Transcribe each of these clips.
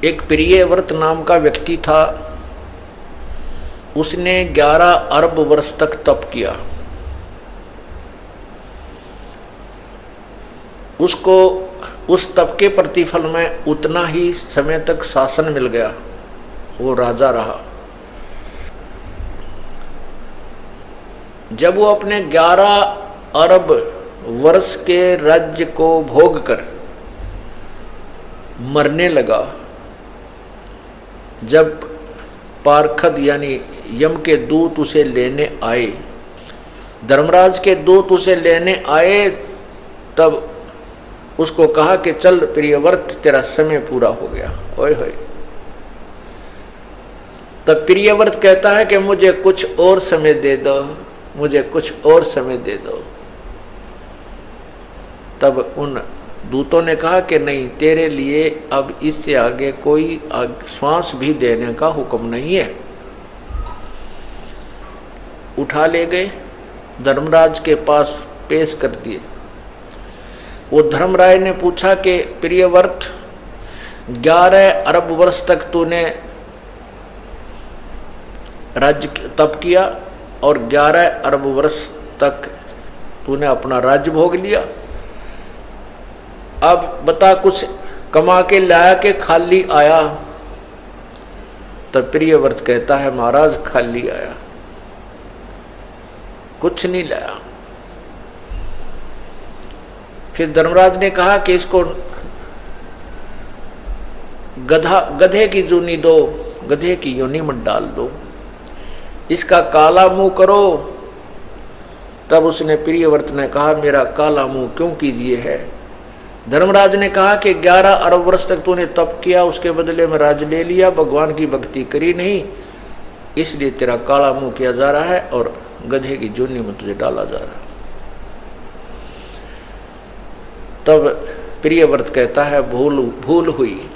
एक प्रियव्रत नाम का व्यक्ति था। उसने 11 अरब वर्ष तक तप किया। उसको उस तप के प्रतिफल में उतना ही समय तक शासन मिल गया, वो राजा रहा। जब वो अपने 11 अरब वर्ष के राज्य को भोग कर मरने लगा, जब पार्षद यानी यम के दूत उसे लेने आए, धर्मराज के दूत उसे लेने आए, तब उसको कहा कि चल प्रियव्रत, तेरा समय पूरा हो गया। ओए होए। तब प्रियव्रत कहता है कि मुझे कुछ और समय दे दो, मुझे कुछ और समय दे दो। तब उन दूतों ने कहा कि नहीं, तेरे लिए अब इससे आगे कोई श्वास भी देने का हुक्म नहीं है। उठा ले गए, धर्मराज के पास पेश कर दिए। वो धर्मराय ने पूछा कि प्रियव्रत, 11 अरब वर्ष तक तूने राज्य तप किया और 11 अरब वर्ष तक तूने अपना राज्य भोग लिया। अब बता, कुछ कमा के लाया के खाली आया? तब प्रियव्रत कहता है, महाराज खाली आया, कुछ नहीं लाया। फिर धर्मराज ने कहा कि इसको गधे की जूनी दो, गधे की योनि में डाल दो, इसका काला मुंह करो। तब उसने प्रियव्रत ने कहा, मेरा काला मुंह क्यों कीजिए है? धर्मराज ने कहा कि 11 अरब वर्ष तक तूने तप किया, उसके बदले में राज ले लिया, भगवान की भक्ति करी नहीं, इसलिए तेरा काला मुंह किया जा रहा है और गधे की जोनी में तुझे डाला जा रहा है। तब प्रियव्रत कहता है, भूल हुई,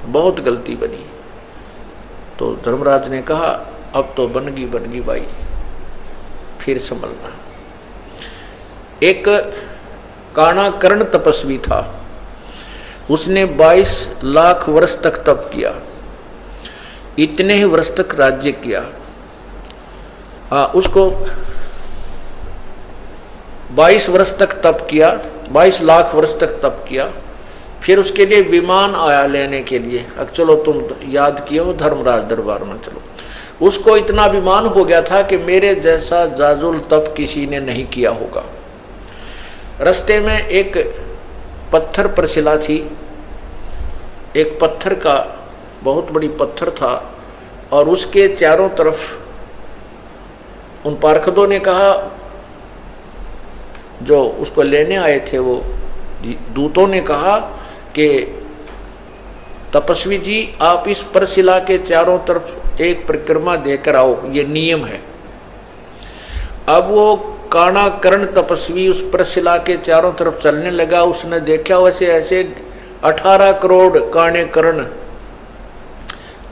बहुत गलती बनी। तो धर्मराज ने कहा, अब तो बनगी भाई, फिर संभलना। एक काणाकर्ण तपस्वी था, उसने 22 लाख वर्ष तक तप किया, इतने ही वर्ष तक राज्य किया। उसको 22 वर्ष तक तप किया, 22 लाख वर्ष तक तप किया। फिर उसके लिए विमान आया लेने के लिए। अब चलो, तुम याद किए हो, धर्मराज दरबार में चलो। उसको इतना अभिमान हो गया था कि मेरे जैसा जाजुल तप किसी ने नहीं किया होगा। रास्ते में एक पत्थर पर शिला थी, एक पत्थर का बहुत बड़ी पत्थर था, और उसके चारों तरफ उन पार्षदों ने कहा, जो उसको लेने आए थे, वो दूतों ने कहा कि तपस्वी जी, आप इस परशिला के चारों तरफ एक परिक्रमा देकर आओ, ये नियम है। अब वो काणाकर्ण तपस्वी उस परशिला के चारों तरफ चलने लगा। उसने देखा वैसे ऐसे 18 करोड़ काणेकर्ण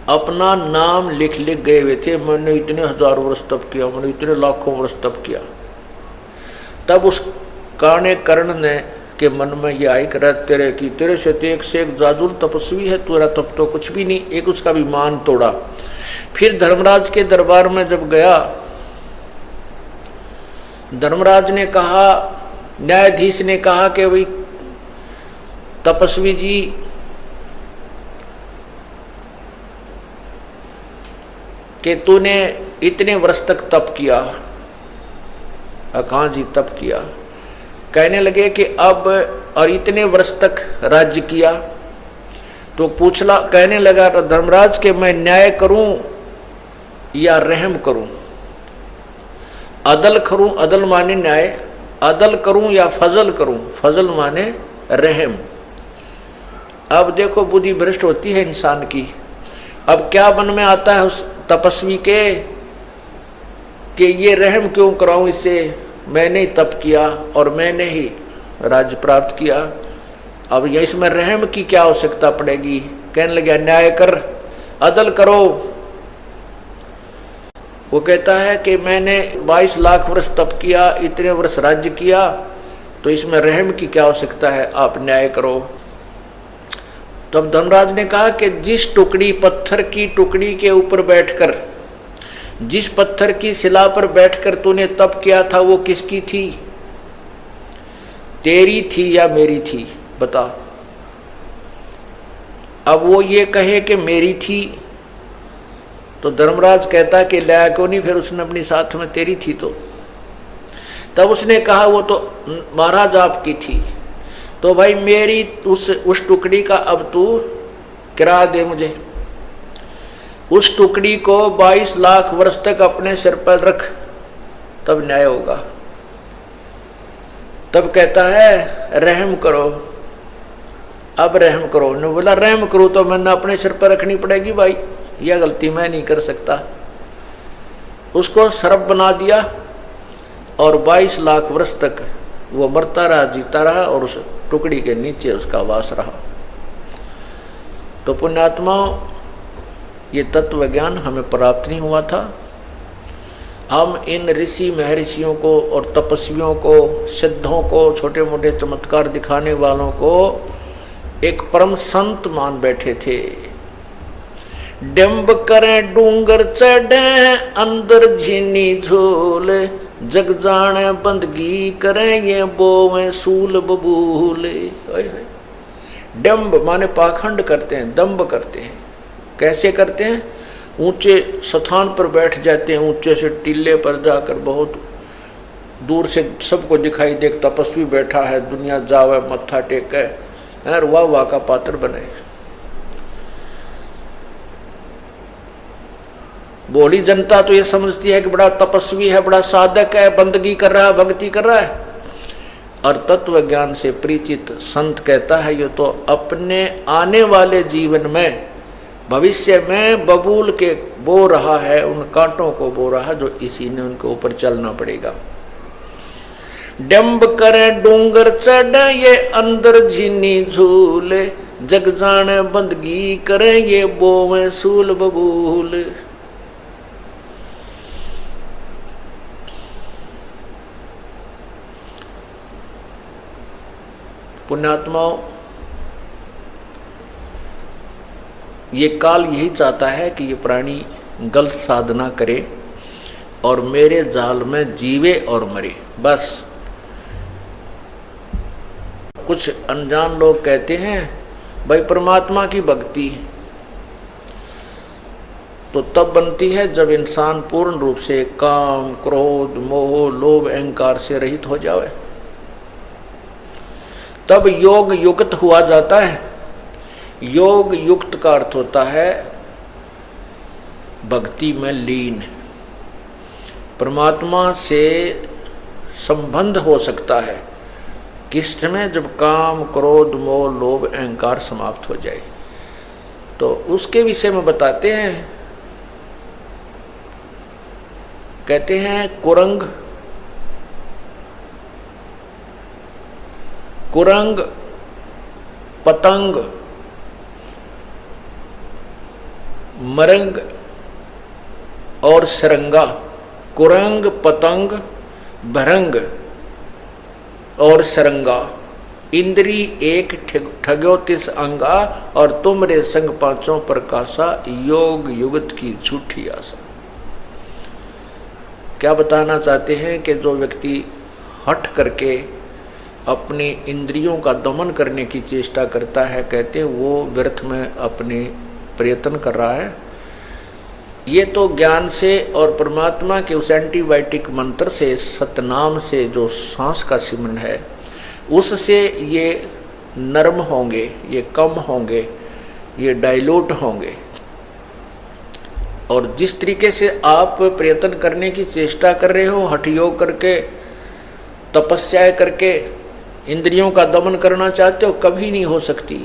अपना नाम लिख गए हुए थे, मैंने इतने हजारों वर्ष तप किया, मैंने इतने लाखों वर्ष तप किया। तब उस काणेकर्ण ने के मन में ये आई कर, तेरे से एक जाजुल तपस्वी है, तेरा तप तो कुछ भी नहीं। एक उसका विमान तोड़ा। फिर धर्मराज के दरबार में जब गया, धर्मराज ने कहा, न्यायाधीश ने कहा कि भाई तपस्वी जी, कि तूने इतने वर्ष तक तप किया। कहाँ जी तप किया? कहने लगे कि अब और इतने वर्ष तक राज्य किया। तो पूछला, कहने लगा धर्मराज के मैं न्याय करूं या रहम करूं, अदल करूं, अदल माने न्याय, अदल करूं या फजल करूं, फजल माने रहम। अब देखो बुद्धि भ्रष्ट होती है इंसान की। अब क्या मन में आता है उस तपस्वी के कि ये रहम क्यों कराऊं इससे, मैंने ही तप किया और मैंने ही राज्य प्राप्त किया, अब ये इसमें रहम की क्या आवश्यकता पड़ेगी। कहने लगा न्याय कर, अदल करो। वो कहता है कि मैंने 22 लाख वर्ष तप किया, इतने वर्ष राज्य किया, तो इसमें रहम की क्या आवश्यकता है, आप न्याय करो। तब धर्मराज ने कहा कि जिस टुकड़ी पत्थर की टुकड़ी के ऊपर बैठकर, जिस पत्थर की शिला पर बैठकर तूने तप किया था वो किसकी थी? तेरी थी या मेरी थी? बता। अब वो ये कहे कि मेरी थी तो धर्मराज कहता कि लाया क्यों नहीं, फिर उसने अपनी साथ में तेरी थी तो। तब उसने कहा वो तो महाराज आपकी थी। तो भाई मेरी उस टुकड़ी का अब तू किराया दे मुझे। उस टुकड़ी को 22 लाख वर्ष तक अपने सिर पर रख, तब न्याय होगा। तब कहता है रहम करो, अब रहम करो। ने बोला रहम करो तो मैंने अपने सिर पर रखनी पड़ेगी भाई, यह गलती मैं नहीं कर सकता। उसको सर्प बना दिया और 22 लाख वर्ष तक वो मरता रहा, जीता रहा और उस टुकड़ी के नीचे उसका वास रहा। तो पुण्यात्माओं, ये तत्व ज्ञान हमें प्राप्त नहीं हुआ था। हम इन ऋषि महर्षियों को और तपस्वियों को, सिद्धों को, छोटे मोटे चमत्कार दिखाने वालों को एक परम संत मान बैठे थे। डिम्ब करें डूंगर चढ़े अंदर झीनी झोल, जग जाने बंदगी करें ये बोवें सूल बबूल। डिम्ब माने पाखंड करते हैं, दम्ब करते हैं। कैसे करते हैं? ऊंचे स्थान पर बैठ जाते हैं, ऊंचे से टीले पर जाकर बहुत दूर से सबको दिखाई दे तपस्वी बैठा है, दुनिया जावे मत्था टेके और वाह वाह का पात्र बने। बोली जनता तो ये समझती है कि बड़ा तपस्वी है, बड़ा साधक है, बंदगी कर रहा है, भक्ति कर रहा है। और तत्व ज्ञान से परिचित संत कहता है ये तो अपने आने वाले जीवन में, भविष्य में बबूल के बो रहा है, उन कांटों को बो रहा है जो इसी ने उनके ऊपर चलना पड़ेगा। डम्ब करे डूंगर चढ़ ये अंदर झीनी झूल, जग जाने बंदगी करे ये बोवें सूल बबूल। पुण्यात्माओं, ये काल यही चाहता है कि ये प्राणी गलत साधना करे और मेरे जाल में जीवे और मरे, बस। कुछ अनजान लोग कहते हैं भाई परमात्मा की भक्ति तो तब बनती है जब इंसान पूर्ण रूप से काम, क्रोध, मोह, लोभ, अहंकार से रहित हो जाए, तब योग युक्त हुआ जाता है। योग युक्त का अर्थ होता है भक्ति में लीन, परमात्मा से संबंध हो सकता है किस में? जब काम, क्रोध, मोह, लोभ, अहंकार समाप्त हो जाए। तो उसके विषय में बताते हैं, कहते हैं कुरंग, पतंग, मरंग और सरंगा। कुरंग, पतंग, भरंग और सरंगा, इंद्री एक ठग्योतिस अंगा, और तुमरे संग पांचों प्रकाशा, योग युगत की झूठी आशा। क्या बताना चाहते हैं कि जो व्यक्ति हट करके अपनी इंद्रियों का दमन करने की चेष्टा करता है, कहते हैं वो व्यर्थ में अपने प्रयत्न कर रहा है। ये तो ज्ञान से और परमात्मा के उस एंटीबायोटिक मंत्र से, सतनाम से जो सांस का सिमरन है, उससे ये नर्म होंगे, ये कम होंगे, ये डाइल्यूट होंगे। और जिस तरीके से आप प्रयत्न करने की चेष्टा कर रहे हो, हठ योग करके, तपस्या करके इंद्रियों का दमन करना चाहते हो, कभी नहीं हो सकती।